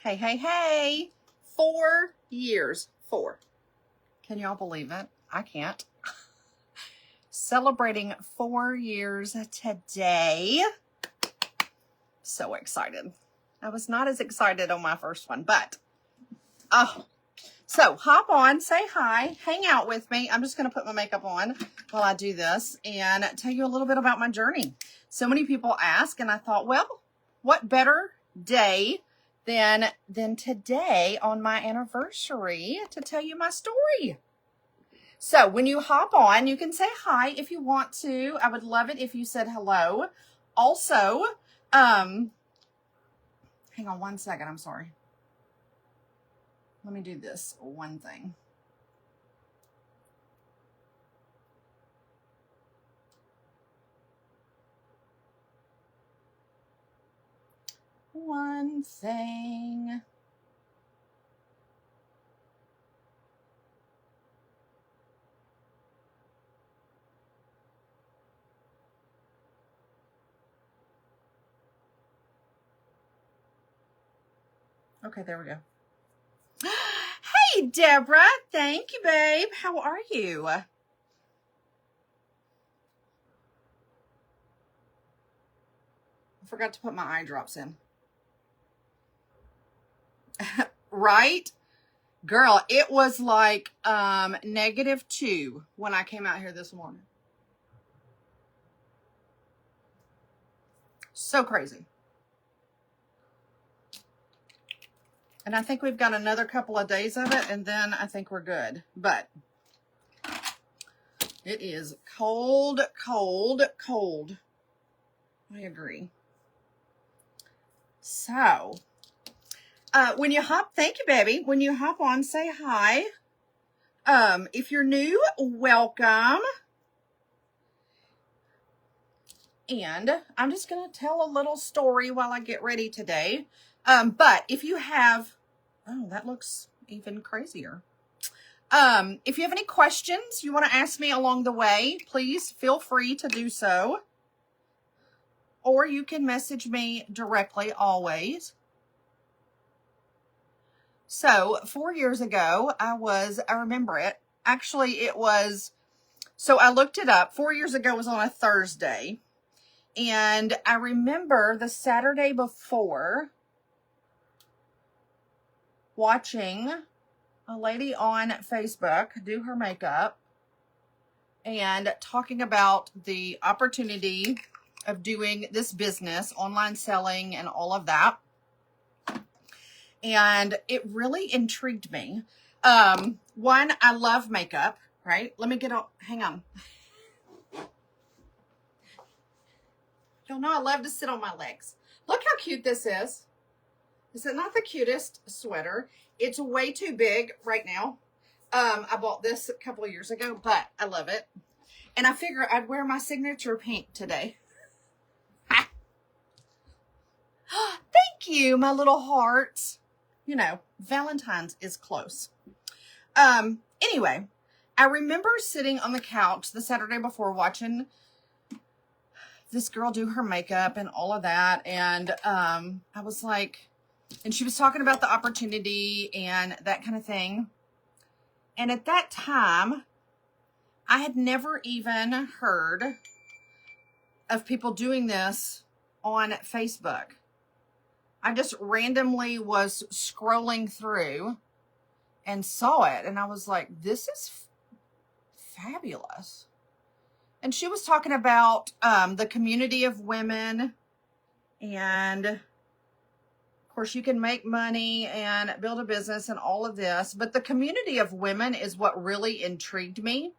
Hey, hey, hey. 4 years. 4. Can y'all believe it? I can't. Celebrating 4 years today. So excited. I was not as excited on my first one, but so hop on, say hi, hang out with me. I'm just going to put my makeup on while I do this and tell you a little bit about my journey. So many people ask, and I thought, well, what better day than today on my anniversary to tell you my story. So when you hop on, you can say hi if you want to. I would love it if you said hello. Also, hang on one second. I'm sorry. Let me do this one thing. One thing. Okay, there we go. Hey, Deborah. Thank you, babe. How are you? I forgot to put my eye drops in. Right? Girl, it was like -2 when I came out here this morning. So crazy. And I think we've got another couple of days of it, and then I think we're good. But it is cold, cold, cold. I agree. So, when you hop, thank you, baby. When you hop on, say hi. If you're new, welcome. And I'm just going to tell a little story while I get ready today. But if you have, oh, that looks even crazier. If you have any questions you want to ask me along the way, please feel free to do so. Or you can message me directly always. So 4 years ago, I remember it. Actually, it was, so I looked it up. 4 years ago was on a Thursday. And I remember the Saturday before watching a lady on Facebook do her makeup and talking about the opportunity of doing this business, online selling and all of that. And it really intrigued me. One, I love makeup, right? Let me get on, hang on. Y'all know I love to sit on my legs. Look how cute this is. Is it not the cutest sweater? It's way too big right now. I bought this a couple of years ago, but I love it. And I figure I'd wear my signature pink today. Ha. Thank you, my little hearts. You know, Valentine's is close. Anyway, I remember sitting on the couch the Saturday before watching this girl do her makeup and all of that. And I was like, and she was talking about the opportunity and that kind of thing. And at that time, I had never even heard of people doing this on Facebook. I just randomly was scrolling through and saw it. And I was like, this is fabulous. And she was talking about the community of women. And of course, you can make money and build a business and all of this. But the community of women is what really intrigued me.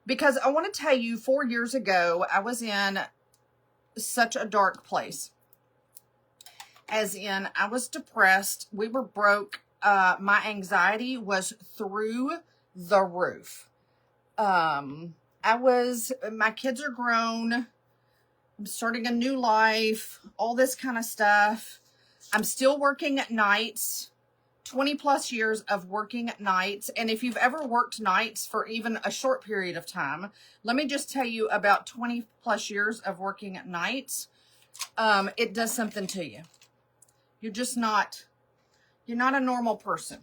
Because I want to tell you, 4 years ago, I was in such a dark place. As in, I was depressed. We were broke. My anxiety was through the roof. My kids are grown. I'm starting a new life, all this kind of stuff. I'm still working at nights, 20 plus years of working at nights. And if you've ever worked nights for even a short period of time, let me just tell you about 20 plus years of working at nights. It does something to you. You're just not You're not a normal person.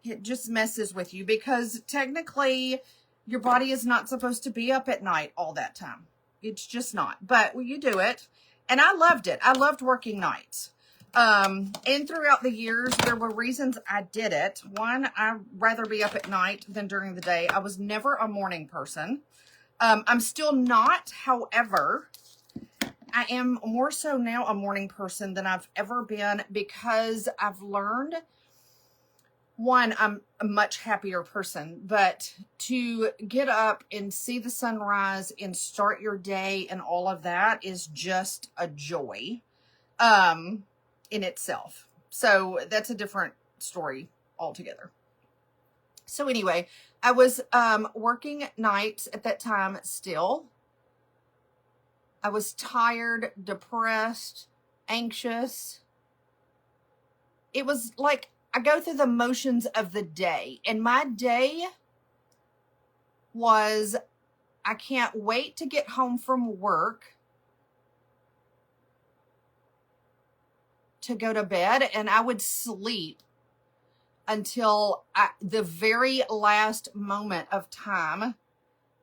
It just messes with you because technically your body is not supposed to be up at night all that time. It's just not. But you do it. And I loved it. I loved working nights. And throughout the years, there were reasons I did it. One, I'd rather be up at night than during the day. I was never a morning person. I'm still not, however, I am more so now a morning person than I've ever been because I've learned, one, I'm a much happier person, but to get up and see the sunrise and start your day and all of that is just a joy in itself. So that's a different story altogether. So anyway, I was working nights at that time still. I was tired, depressed, anxious. It was like I go through the motions of the day, and my day was, I can't wait to get home from work to go to bed, and I would sleep until the very last moment of time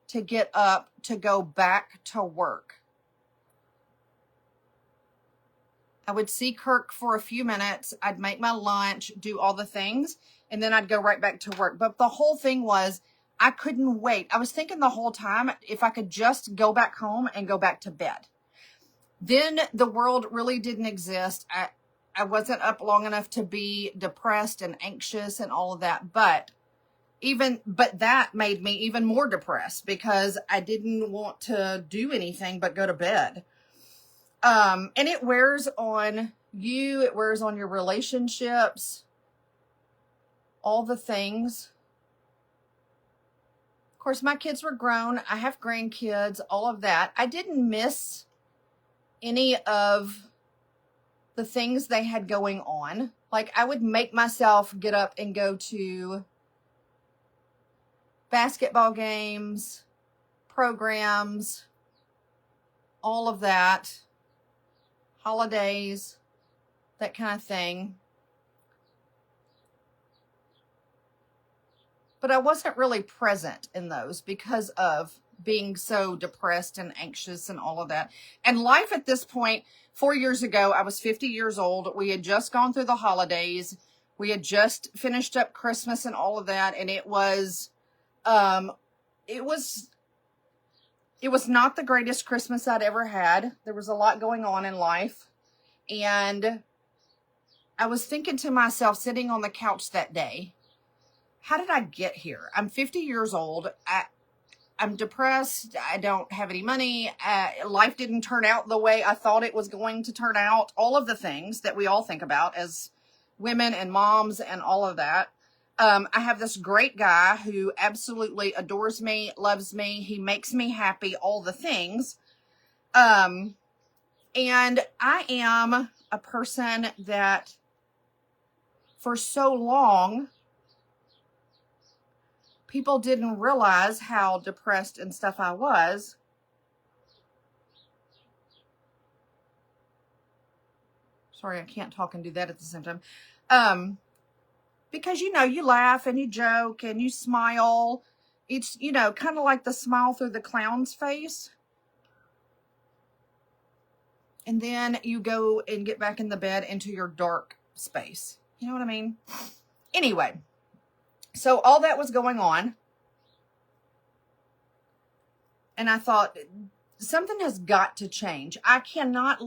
to get up to go back to work. I would see Kirk for a few minutes. I'd make my lunch, do all the things, and then I'd go right back to work. But the whole thing was, I couldn't wait. I was thinking the whole time, if I could just go back home and go back to bed. Then the world really didn't exist. I wasn't up long enough to be depressed and anxious and all of that. But that made me even more depressed because I didn't want to do anything but go to bed. And it wears on you, it wears on your relationships, all the things. Of course, my kids were grown. I have grandkids, all of that. I didn't miss any of the things they had going on. Like, I would make myself get up and go to basketball games, programs, all of that. Holidays, that kind of thing. But I wasn't really present in those because of being so depressed and anxious and all of that. And life at this point, 4 years ago, I was 50 years old. We had just gone through the holidays. We had just finished up Christmas and all of that. And it was not the greatest Christmas I'd ever had. There was a lot going on in life. And I was thinking to myself, sitting on the couch that day, how did I get here? I'm 50 years old. I'm depressed. I don't have any money. Life didn't turn out the way I thought it was going to turn out. All of the things that we all think about as women and moms and all of that. I have this great guy who absolutely adores me, loves me. He makes me happy, all the things. And I am a person that for so long, people didn't realize how depressed and stuff I was. Sorry, I can't talk and do that at the same time. Because, you laugh and you joke and you smile. It's, kind of like the smile through the clown's face. And then you go and get back in the bed into your dark space. You know what I mean? Anyway, so all that was going on. And I thought, something has got to change. I am not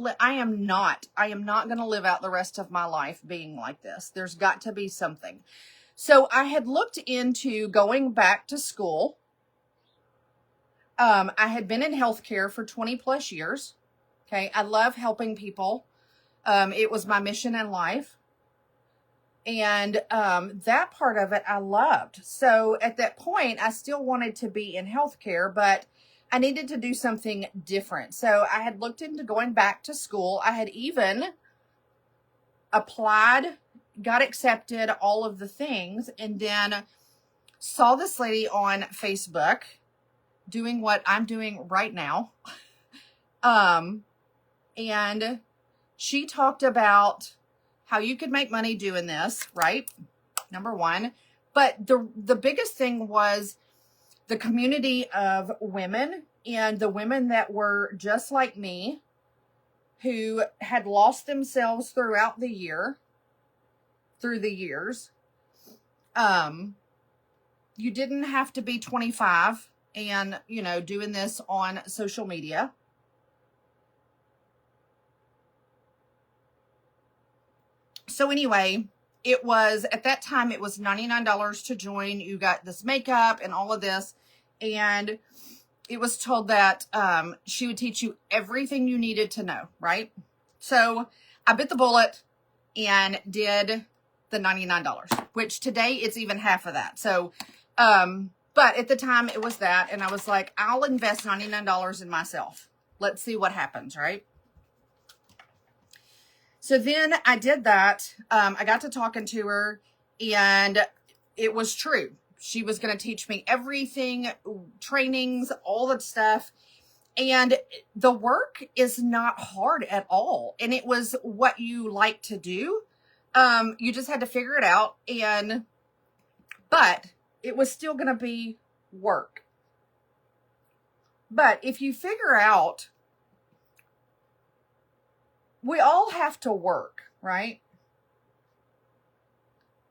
going to live out the rest of my life being like this. There's got to be something. So I had looked into going back to school. I had been in healthcare for 20 plus years. Okay. I love helping people. It was my mission in life. And that part of it I loved. So at that point, I still wanted to be in healthcare, but I needed to do something different. So I had looked into going back to school. I had even applied, got accepted, all of the things, and then saw this lady on Facebook doing what I'm doing right now. And she talked about how you could make money doing this, right? Number one. But the biggest thing was the community of women, and the women that were just like me, who had lost themselves throughout the year, through the years. You didn't have to be 25 and, you know, doing this on social media. So anyway, it was, at that time, it was $99 to join. You got this makeup and all of this. And it was told that she would teach you everything you needed to know, right? So I bit the bullet and did the $99, which today it's even half of that. So, but at the time it was that, and I was like, I'll invest $99 in myself. Let's see what happens, right? So then I did that. I got to talking to her, and it was true. She was going to teach me everything, trainings, all that stuff. And the work is not hard at all. And it was what you like to do. You just had to figure it out. But it was still going to be work. But if you figure out, we all have to work, right?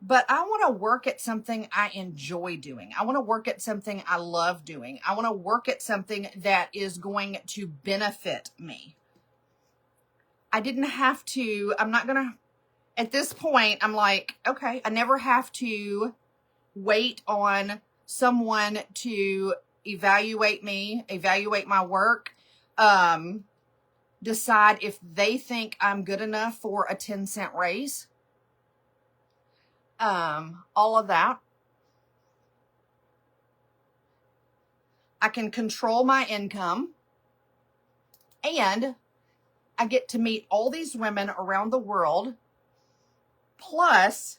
But I want to work at something I enjoy doing. I want to work at something I love doing. I want to work at something that is going to benefit me. I didn't have to, I'm not going to, at this point, I'm like, okay, I never have to wait on someone to evaluate me, evaluate my work, decide if they think I'm good enough for a 10-cent raise. All of that. I can control my income, and I get to meet all these women around the world. Plus,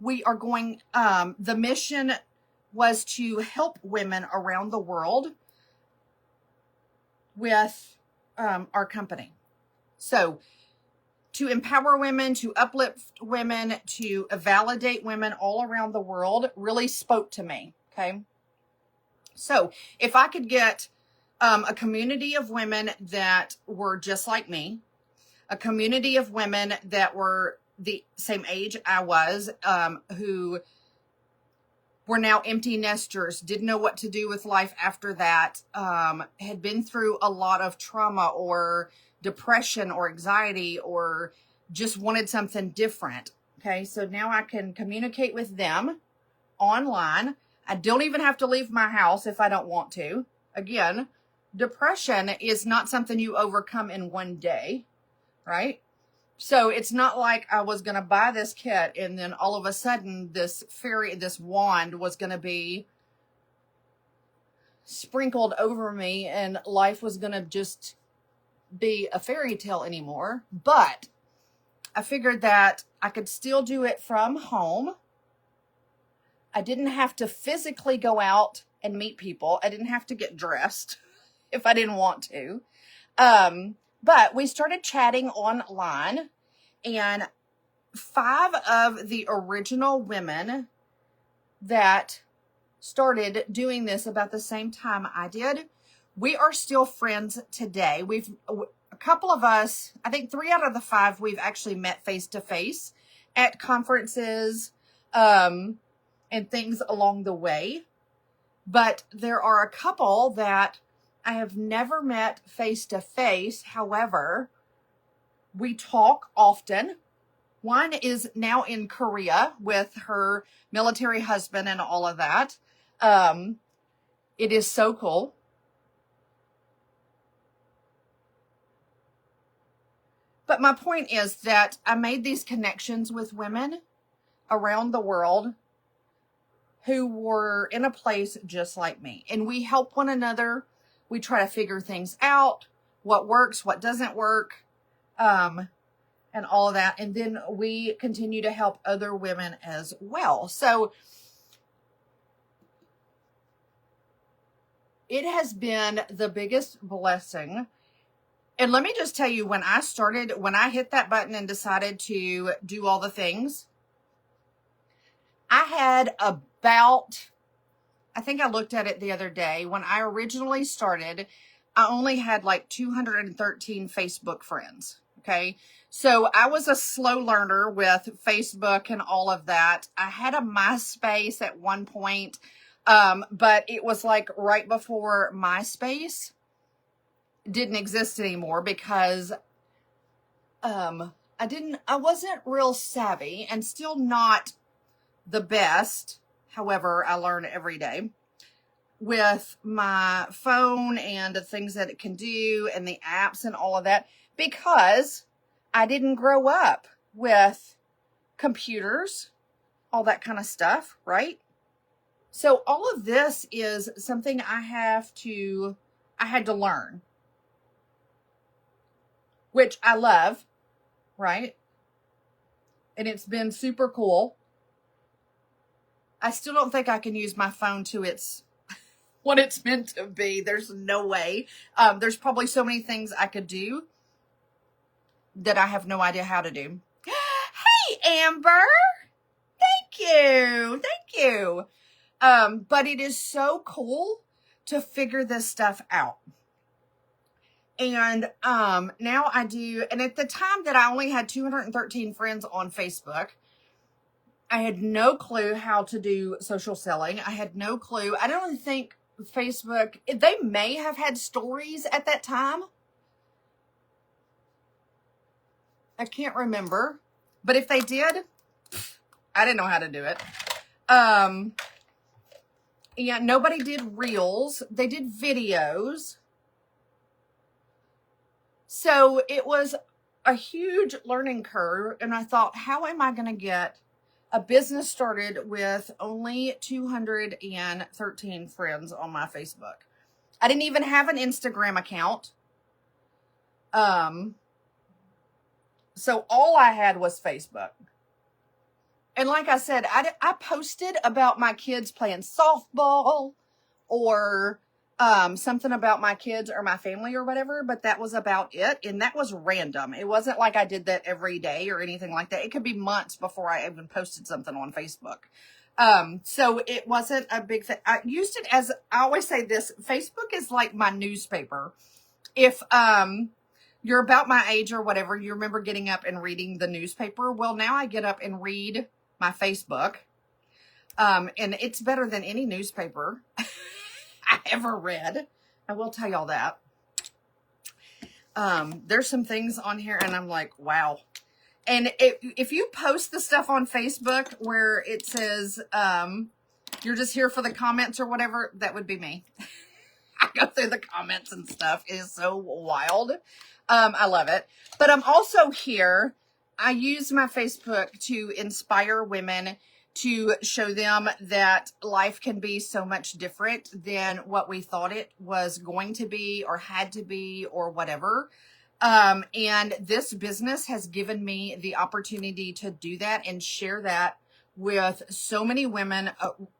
we are going, the mission was to help women around the world with our company. So to empower women, to uplift women, to validate women all around the world really spoke to me. Okay. So if I could get a community of women that were just like me, a community of women that were the same age I was, who were now empty nesters, didn't know what to do with life after that, had been through a lot of trauma or depression or anxiety, or just wanted something different. Okay, so now I can communicate with them online. I don't even have to leave my house if I don't want to. Again, depression is not something you overcome in one day, right? So it's not like I was going to buy this kit and then all of a sudden this wand was going to be sprinkled over me and life was going to just be a fairy tale anymore. But I figured that I could still do it from home. I didn't have to physically go out and meet people. I didn't have to get dressed if I didn't want to. But we started chatting online, and 5 of the original women that started doing this about the same time I did, we are still friends today. A couple of us, I think 3 out of the 5, we've actually met face to face at conferences, and things along the way. But there are a couple that I have never met face to face. However, we talk often. One is now in Korea with her military husband and all of that. It is so cool. But my point is that I made these connections with women around the world who were in a place just like me. And we help one another. We try to figure things out, what works, what doesn't work, and all of that. And then we continue to help other women as well. So it has been the biggest blessing. And let me just tell you, when I hit that button and decided to do all the things, I had about, I think I looked at it the other day. When I originally started, I only had like 213 Facebook friends. Okay. So I was a slow learner with Facebook and all of that. I had a MySpace at one point, but it was like right before MySpace didn't exist anymore because I wasn't real savvy and still not the best. However, I learn every day with my phone and the things that it can do and the apps and all of that, because I didn't grow up with computers, all that kind of stuff, right? So all of this is something I had to learn, which I love, right? And it's been super cool. I still don't think I can use my phone to its what it's meant to be. There's no way. There's probably so many things I could do that I have no idea how to do. Hey, Amber. Thank you. Thank you. But it is so cool to figure this stuff out. And now I do. And at the time that I only had 213 friends on Facebook, I had no clue how to do social selling. I had no clue. I don't even think Facebook, they may have had stories at that time. I can't remember. But if they did, I didn't know how to do it. Yeah, nobody did reels. They did videos. So it was a huge learning curve. And I thought, how am I going to get a business started with only 213 friends on my Facebook? I didn't even have an Instagram account. So all I had was Facebook. And like I said, I posted about my kids playing softball or something about my kids or my family or whatever, but that was about it. And that was random. It wasn't like I did that every day or anything like that. It could be months before I even posted something on Facebook. So it wasn't a big thing. I used it as, I always say this, Facebook is like my newspaper. If you're about my age or whatever, you remember getting up and reading the newspaper. Well, now I get up and read my Facebook. And it's better than any newspaper I ever read. I will tell y'all that. There's some things on here and I'm like, wow. And if you post the stuff on Facebook where it says, you're just here for the comments or whatever, that would be me. I go through the comments and stuff. It is so wild. I love it. But I'm also here. I use my Facebook to inspire women, to show them that life can be so much different than what we thought it was going to be or had to be or whatever. And this business has given me the opportunity to do that and share that with so many women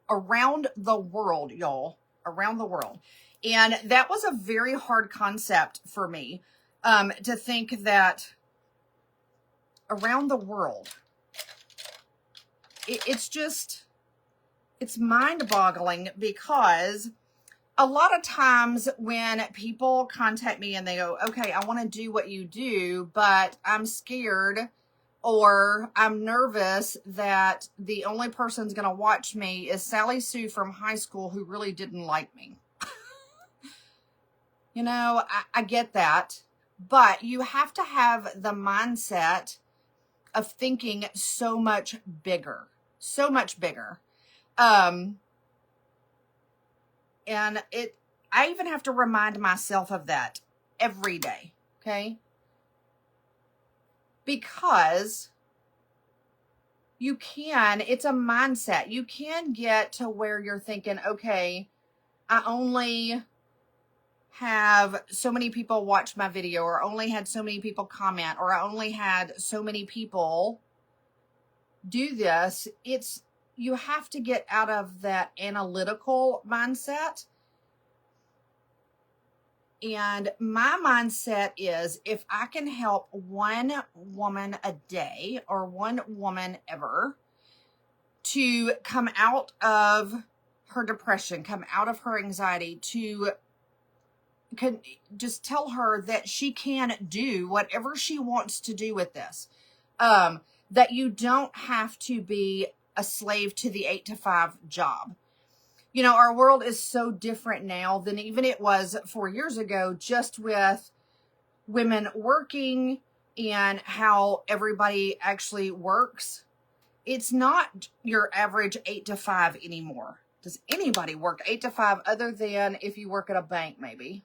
around the world, y'all, around the world. And that was a very hard concept for me, to think that around the world, it's mind-boggling, because a lot of times when people contact me and they go, okay, I want to do what you do, but I'm scared or I'm nervous that the only person's going to watch me is Sally Sue from high school who really didn't like me. You know, I get that, but you have to have the mindset of thinking so much bigger, so much bigger. And I even have to remind myself of that every day. Okay. Because it's a mindset. You can get to where you're thinking, okay, I only have so many people watch my video, or only had so many people comment, or I only had so many people do this. You have to get out of that analytical mindset And my mindset is if I can help one woman a day or one woman ever to come out of her depression, come out of her anxiety, to just tell her that she can do whatever she wants to do with this. That you don't have to be a slave to the 8-to-5 job. You know, our world is so different now than even it was 4 years ago, just with women working and how everybody actually works. It's not your average 8-to-5 anymore. Does anybody work 8-to-5 other than if you work at a bank, maybe?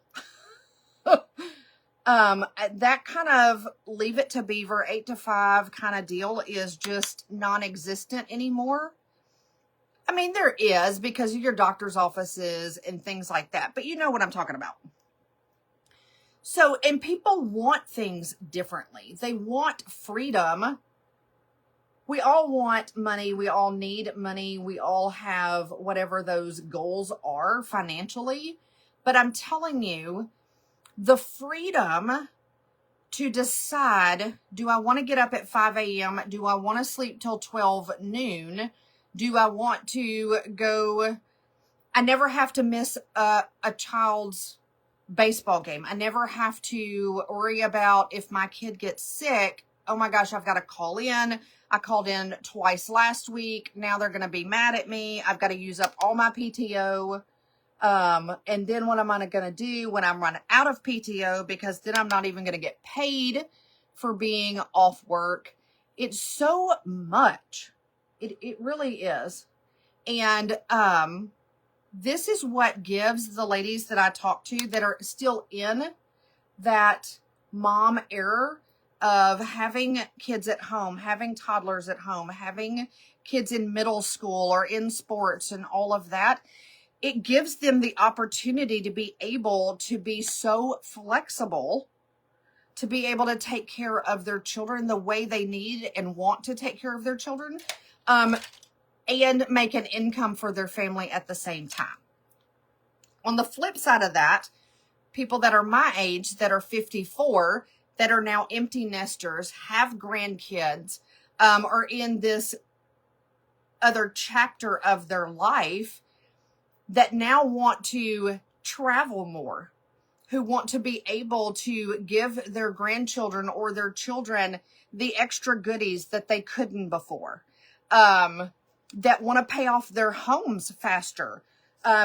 That kind of leave it to beaver 8-to-5 kind of deal is just non-existent anymore. I mean, there is because of your doctor's offices and things like that, but you know what I'm talking about. So, and people want things differently. They want freedom. We all want money. We all need money. We all have whatever those goals are financially. But I'm telling you, the freedom to decide, do I want to get up at 5 a.m.? Do I want to sleep till 12 noon? Do I want to go? I never have to miss a child's baseball game. I never have to worry about if my kid gets sick. Oh my gosh, I've got to call in. I called in twice last week. Now they're going to be mad at me. I've got to use up all my PTO. And then what am I going to do when I'm running out of PTO? Because then I'm not even going to get paid for being off work. It's so much. It really is. And, this is what gives the ladies that I talk to that are still in that mom error of having kids at home, having toddlers at home, having kids in middle school or in sports and all of that. It gives them the opportunity to be able to be so flexible, to be able to take care of their children the way they need and want to take care of their children. And make an income for their family at the same time. On the flip side of that, people that are my age, that are 54, that are now empty nesters, have grandkids, are in this other chapter of their life that now want to travel more, who want to be able to give their grandchildren or their children the extra goodies that they couldn't before. That want to pay off their homes faster.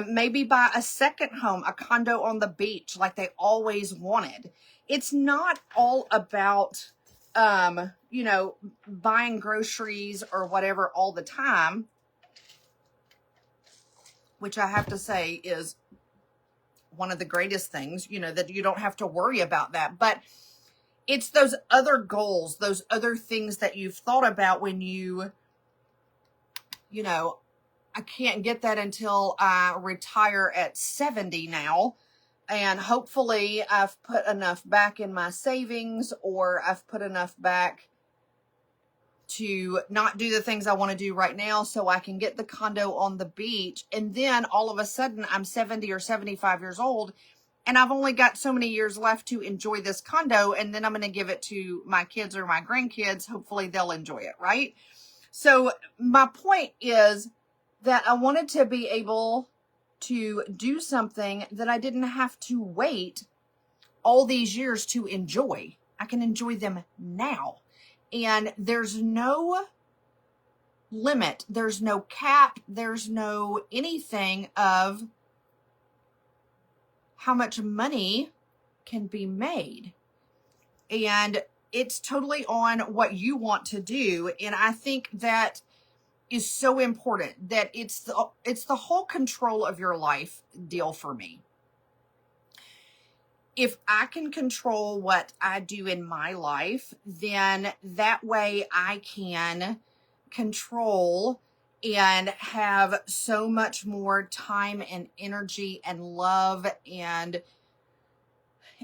Maybe buy a second home, a condo on the beach like they always wanted. It's not all about, you know, buying groceries or whatever all the time, which I have to say is one of the greatest things, you know, that you don't have to worry about that. But it's those other goals, those other things that you've thought about when you know, I can't get that until I retire at 70 now. And hopefully I've put enough back in my savings, or I've put enough back to not do the things I want to do right now so I can get the condo on the beach. And then all of a sudden I'm 70 or 75 years old and I've only got so many years left to enjoy this condo. And then I'm going to give it to my kids or my grandkids. Hopefully they'll enjoy it, right? So my point is that I wanted to be able to do something that I didn't have to wait all these years to enjoy. I can enjoy them now. And there's no limit. There's no cap. There's no anything of how much money can be made. And it's totally on what you want to do. And I think that is so important, that it's the whole control of your life deal for me. If I can control what I do in my life, then that way I can control and have so much more time and energy and love and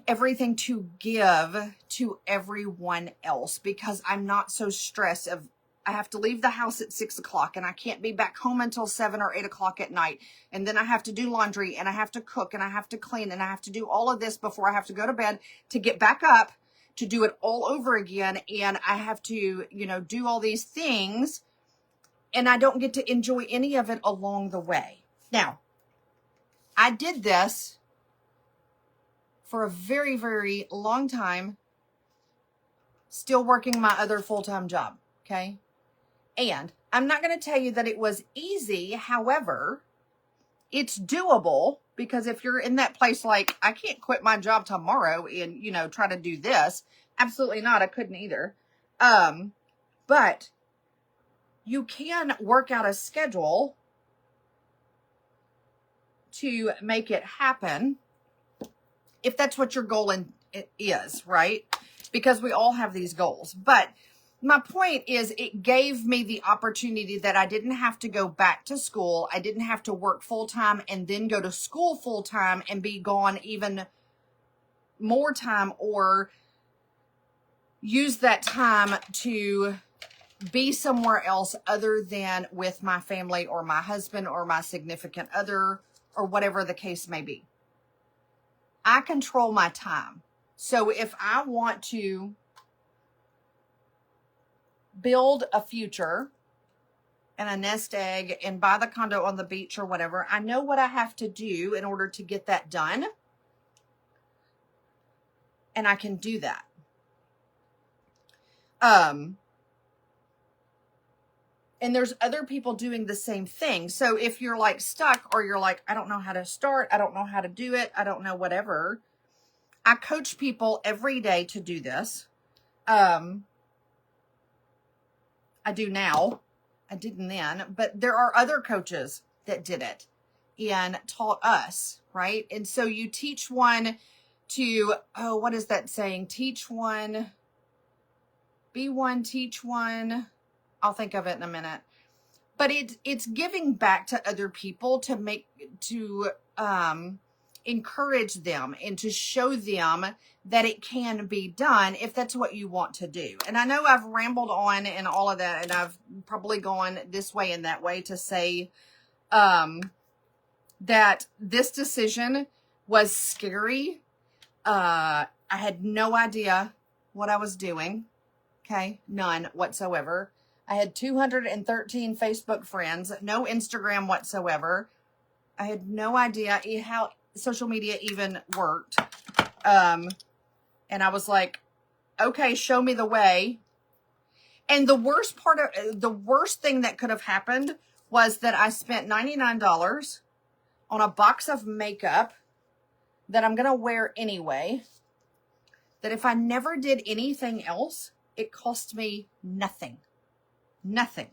everything to give to everyone else, because I'm not so stressed of I have to leave the house at 6 o'clock and I can't be back home until 7 or 8 o'clock at night. And then I have to do laundry and I have to cook and I have to clean and I have to do all of this before I have to go to bed to get back up to do it all over again. And I have to, do all these things and I don't get to enjoy any of it along the way. Now, I did this for a very, very long time, still working my other full-time job, okay? And I'm not going to tell you that it was easy. However, it's doable, because if you're in that place like, I can't quit my job tomorrow and, try to do this. Absolutely not. I couldn't either. But you can work out a schedule to make it happen if that's what your goal is, right? Because we all have these goals. But my point is, it gave me the opportunity that I didn't have to go back to school. I didn't have to work full-time and then go to school full-time and be gone even more time, or use that time to be somewhere else other than with my family or my husband or my significant other or whatever the case may be. I control my time. So if I want to build a future and a nest egg and buy the condo on the beach or whatever, I know what I have to do in order to get that done. And I can do that. And there's other people doing the same thing. So if you're like stuck, or you're like, I don't know how to start, I don't know how to do it, I don't know whatever, I coach people every day to do this. I do now. I didn't then, but there are other coaches that did it and taught us, right? And so you teach one to, what is that saying? Teach one, be one, teach one. I'll think of it in a minute. But it's giving back to other people to encourage them and to show them that it can be done if that's what you want to do. And I know I've rambled on and all of that, and I've probably gone this way and that way to say that this decision was scary. I had no idea what I was doing. Okay, none whatsoever. I had 213 Facebook friends, no Instagram whatsoever. I had no idea how social media even worked. And I was like, okay, show me the way. And the worst thing that could have happened was that I spent $99 on a box of makeup that I'm going to wear anyway, that if I never did anything else, it cost me nothing. Nothing.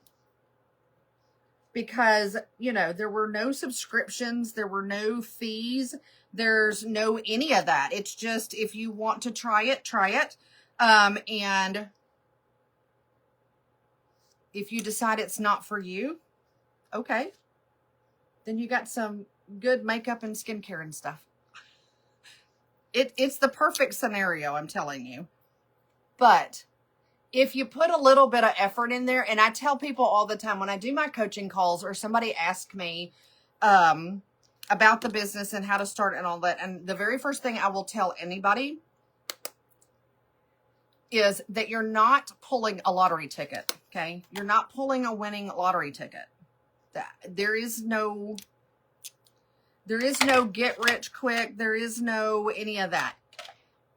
Because, there were no subscriptions, there were no fees, there's no any of that. It's just, if you want to try it, try it. And if you decide it's not for you, okay, then you got some good makeup and skincare and stuff. It's the perfect scenario, I'm telling you. But if you put a little bit of effort in there, and I tell people all the time when I do my coaching calls, or somebody asks me about the business and how to start and all that, and the very first thing I will tell anybody is that you're not pulling a lottery ticket, okay? You're not pulling a winning lottery ticket. There is no get rich quick. There is no any of that.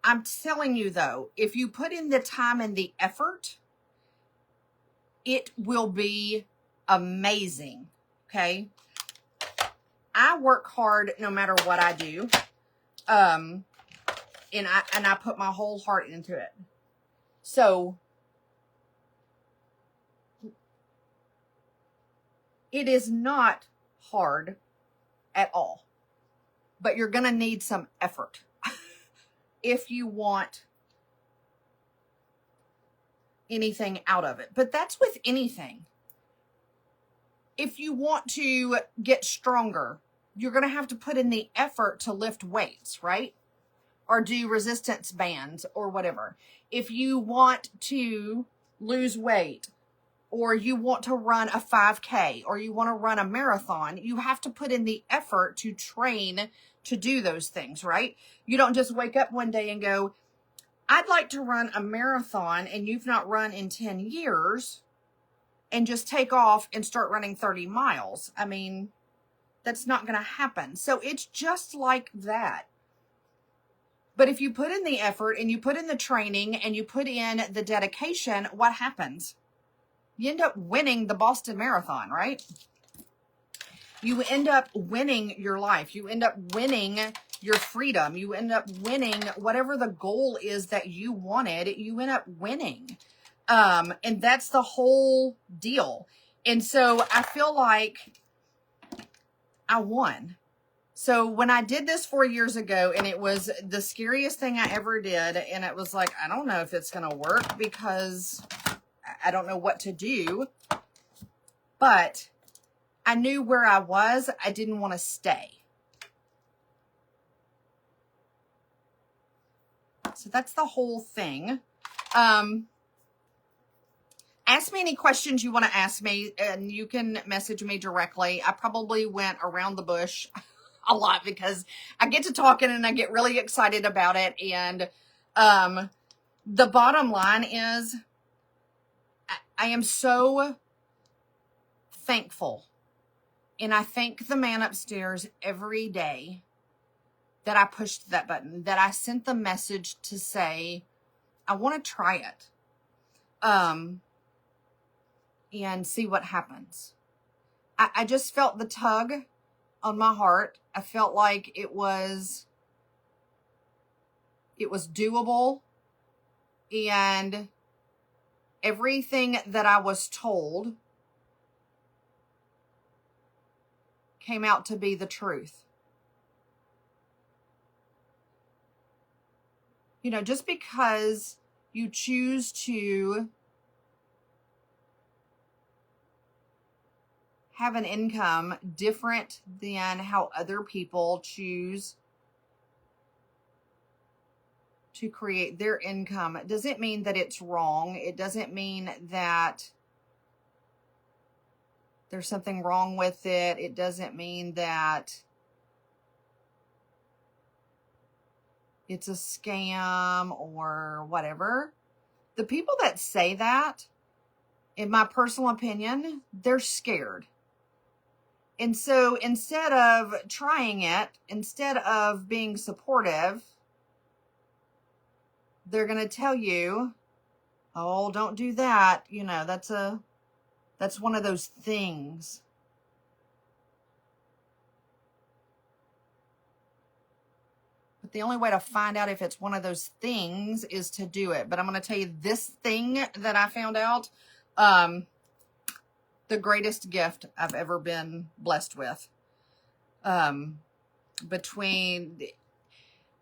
I'm telling you though, if you put in the time and the effort, it will be amazing. Okay. I work hard no matter what I do. And I put my whole heart into it. So it is not hard at all, but you're going to need some effort if you want anything out of it. But that's with anything. If you want to get stronger, you're going to have to put in the effort to lift weights, right? Or do resistance bands or whatever. If you want to lose weight, or you want to run a 5K, or you want to run a marathon, you have to put in the effort to train to do those things, right? You don't just wake up one day and go, I'd like to run a marathon, and you've not run in 10 years, and just take off and start running 30 miles. I mean, that's not going to happen. So it's just like that. But if you put in the effort and you put in the training and you put in the dedication, what happens? You end up winning the Boston Marathon, right? You end up winning your life. You end up winning your freedom. You end up winning whatever the goal is that you wanted. You end up winning. And that's the whole deal. And so I feel like I won. So when I did this 4 years ago, and it was the scariest thing I ever did, and it was like, I don't know if it's going to work because I don't know what to do, but I knew where I was. I didn't want to stay. So that's the whole thing. Ask me any questions you want to ask me, and you can message me directly. I probably went around the bush a lot because I get to talking and I get really excited about it. And the bottom line is I am so thankful. And I thank the man upstairs every day that I pushed that button, that I sent the message to say, I want to try it. And see what happens. I just felt the tug on my heart. I felt like it was doable, and everything that I was told came out to be the truth. You know, just because you choose to have an income different than how other people choose to create their income, it doesn't mean that it's wrong. It doesn't mean that there's something wrong with it. It doesn't mean that it's a scam or whatever. The people that say that, in my personal opinion, they're scared. And so instead of trying it, instead of being supportive, they're going to tell you, oh, don't do that. You know, that's one of those things. But the only way to find out if it's one of those things is to do it. But I'm going to tell you this thing that I found out, the greatest gift I've ever been blessed with. Between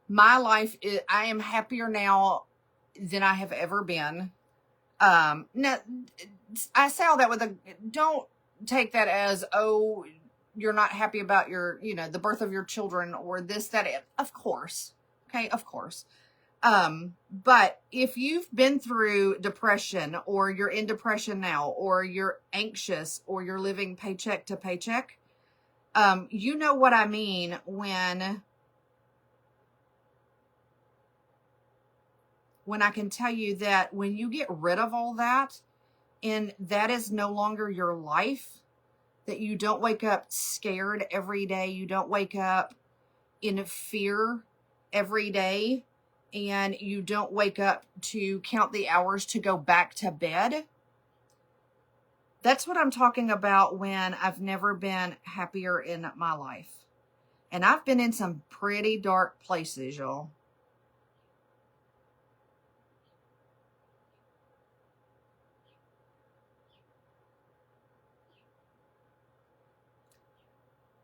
my life, I am happier now than I have ever been. Now, I say all that with don't take that as, oh, you're not happy about your, the birth of your children or this, that, of course. Okay. Of course. But if you've been through depression, or you're in depression now, or you're anxious, or you're living paycheck to paycheck, you know what I mean when I can tell you that when you get rid of all that, and that is no longer your life, that you don't wake up scared every day. You don't wake up in fear every day. And you don't wake up to count the hours to go back to bed. That's what I'm talking about when I've never been happier in my life. And I've been in some pretty dark places, y'all.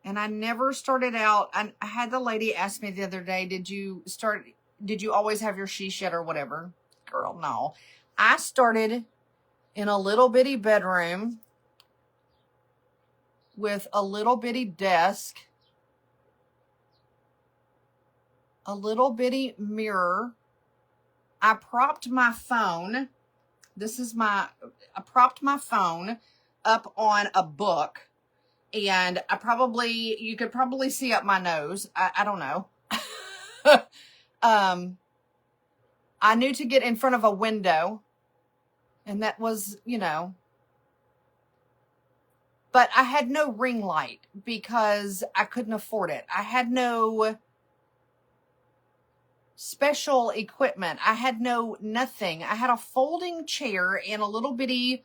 And I never started out, I had the lady ask me the other day, did you always have your she shed or whatever? Girl, no. I started in a little bitty bedroom with a little bitty desk, a little bitty mirror. I propped my phone This is I propped my phone up on a book, and you could probably see up my nose. I don't know. I knew to get in front of a window, and that was, but I had no ring light because I couldn't afford it. I had no special equipment. I had nothing. I had a folding chair and a little bitty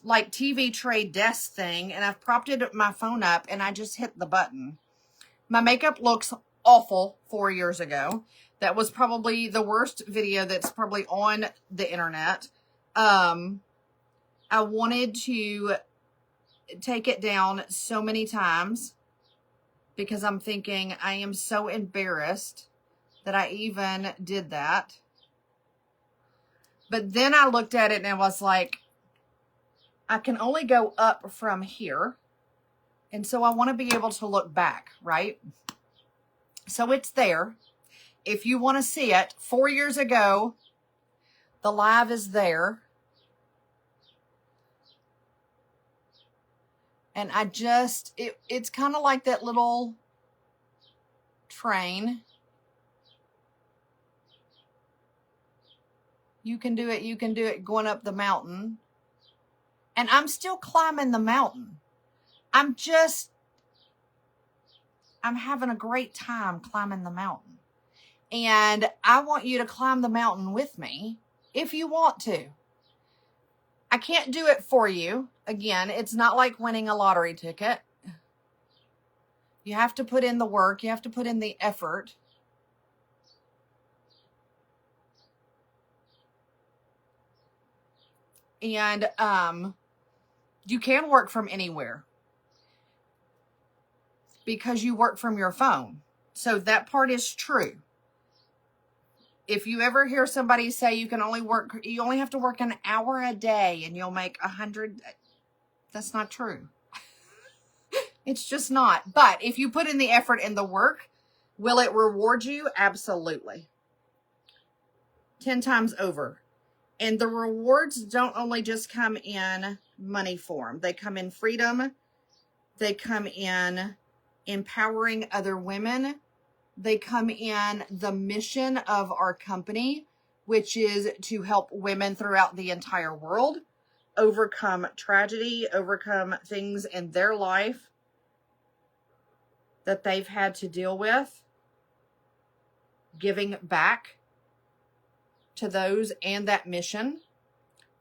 like TV tray desk thing, and I've propped my phone up, and I just hit the button. My makeup looks awful 4 years ago. That was probably the worst video that's probably on the internet. I wanted to take it down so many times because I'm thinking I am so embarrassed that I even did that. But then I looked at it and I was like, I can only go up from here. And so I want to be able to look back, right? So it's there. If you want to see it, 4 years ago, the live is there. And it's kind of like that little train. You can do it going up the mountain. And I'm still climbing the mountain. I'm having a great time climbing the mountain. And I want you to climb the mountain with me if you want to. I can't do it for you. Again, it's not like winning a lottery ticket. You have to put in the work. You have to put in the effort. And you can work from anywhere because you work from your phone. So that part is true. If you ever hear somebody say you only have to work an hour a day and you'll make 100, that's not true. It's just not. But if you put in the effort and the work, will it reward you? Absolutely. 10 times over. And the rewards don't only just come in money form. They come in freedom. They come in empowering other women. They come in the mission of our company, which is to help women throughout the entire world overcome tragedy, overcome things in their life that they've had to deal with, giving back to those and that mission.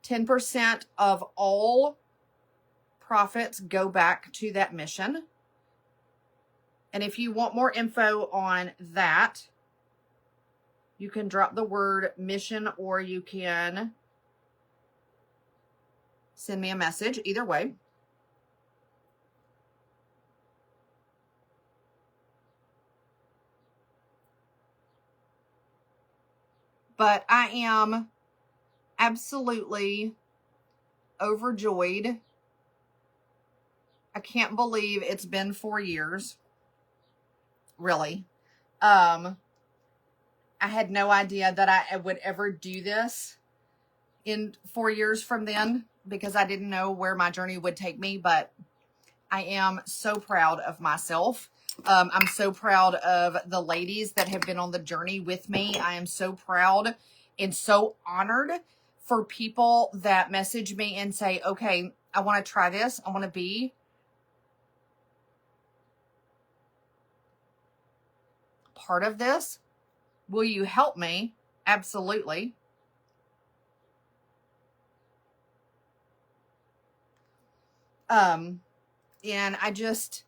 10% of all profits go back to that mission. And if you want more info on that, you can drop the word mission or you can send me a message. Either way. But I am absolutely overjoyed. I can't believe it's been 4 years. Really. I had no idea that I would ever do this in 4 years from then because I didn't know where my journey would take me, but I am so proud of myself. I'm so proud of the ladies that have been on the journey with me. I am so proud and so honored for people that message me and say, okay, I want to try this. I want to be part of this. Will you help me? Absolutely. And I just,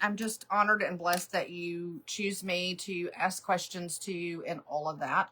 I'm just honored and blessed that you choose me to ask questions to and all of that.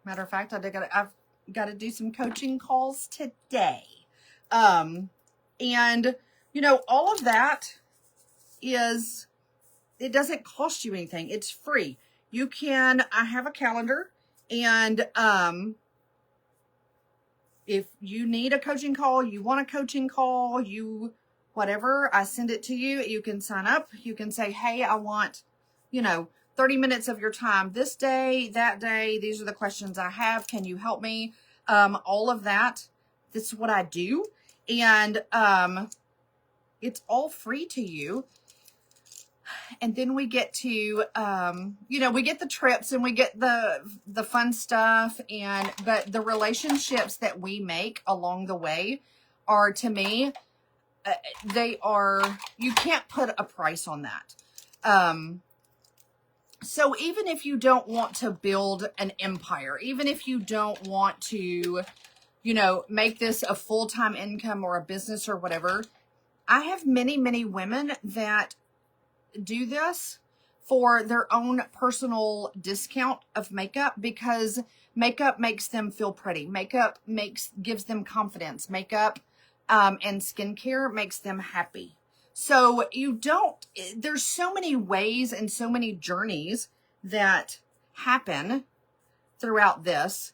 Matter of fact, I've got to do some coaching calls today. And you know, all of that is, it doesn't cost you anything. It's free. You can, I have a calendar, and if you need a coaching call, you want a coaching call, whatever, I send it to you. You can sign up. You can say, hey, I want, 30 minutes of your time this day, that day. These are the questions I have. Can you help me? All of that. This is what I do. And it's all free to you. And then we get to, we get the trips and we get the fun stuff, but the relationships that we make along the way are, to me, you can't put a price on that. So even if you don't want to build an empire, even if you don't want to, make this a full-time income or a business or whatever, I have many, many women that do this for their own personal discount of makeup, because makeup makes them feel pretty. Makeup gives them confidence. Makeup and skincare makes them happy. So there's so many ways and so many journeys that happen throughout this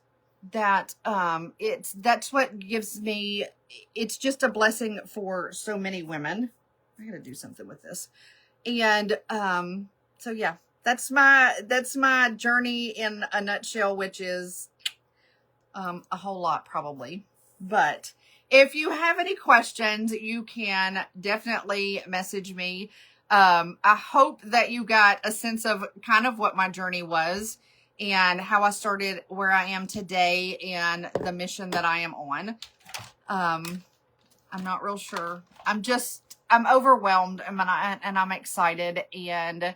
that that's what gives me, it's just a blessing for so many women. I gotta do something with this. And so yeah, that's my journey in a nutshell, which is a whole lot probably. But if you have any questions, you can definitely message me. I hope that you got a sense of kind of what my journey was and how I started where I am today and the mission that I am on. I'm not real sure. I'm overwhelmed, and I'm excited and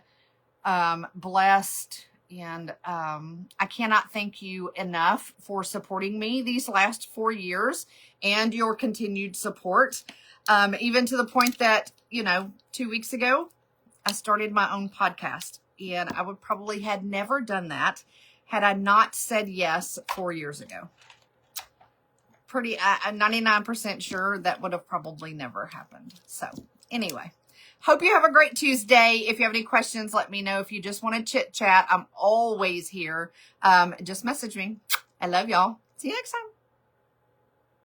blessed, and I cannot thank you enough for supporting me these last 4 years and your continued support, even to the point that 2 weeks ago I started my own podcast, and I would probably had never done that had I not said yes 4 years ago. I'm 99% sure that would have probably never happened. So anyway, hope you have a great Tuesday. If you have any questions, let me know. If you just want to chit chat, I'm always here. Just message me. I love y'all. See you next time.